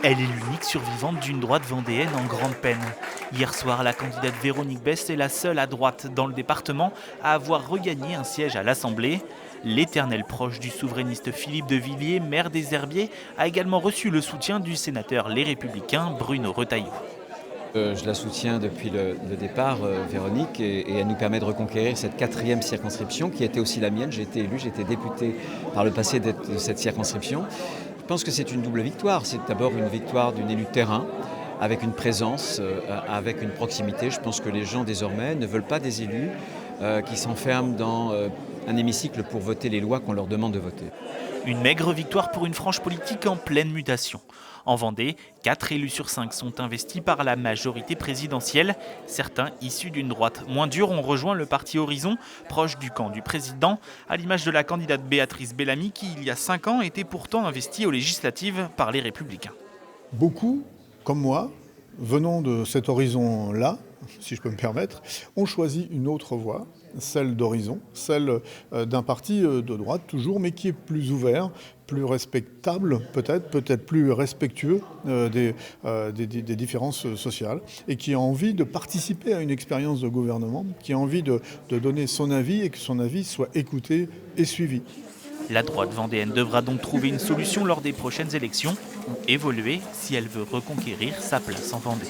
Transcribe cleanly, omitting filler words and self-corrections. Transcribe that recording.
Elle est l'unique survivante d'une droite vendéenne en grande peine. Hier soir, la candidate Véronique Best est la seule à droite dans le département à avoir regagné un siège à l'Assemblée. L'éternel proche du souverainiste Philippe de Villiers, maire des Herbiers, a également reçu le soutien du sénateur Les Républicains Bruno Retailleau. Je la soutiens depuis le départ, Véronique, et elle nous permet de reconquérir cette 4e circonscription qui était aussi la mienne. J'ai été élu, j'ai été député par le passé de cette circonscription. Je pense que c'est une double victoire. C'est d'abord une victoire d'une élue de terrain, avec une présence, avec une proximité. Je pense que les gens désormais ne veulent pas des élus qui s'enferment dans un hémicycle pour voter les lois qu'on leur demande de voter. Une maigre victoire pour une frange politique en pleine mutation. En Vendée, 4 élus sur 5 sont investis par la majorité présidentielle. Certains, issus d'une droite moins dure, ont rejoint le parti Horizon, proche du camp du président, à l'image de la candidate Béatrice Bellamy qui, il y a 5 ans, était pourtant investie aux législatives par les Républicains. Beaucoup, comme moi, venant de cet horizon-là, si je peux me permettre, ont choisi une autre voie, celle d'Horizon, celle d'un parti de droite toujours, mais qui est plus ouvert, plus respectable peut-être plus respectueux des différences sociales, et qui a envie de participer à une expérience de gouvernement, qui a envie de donner son avis et que son avis soit écouté et suivi. La droite vendéenne devra donc trouver une solution lors des prochaines élections ou évoluer si elle veut reconquérir sa place en Vendée.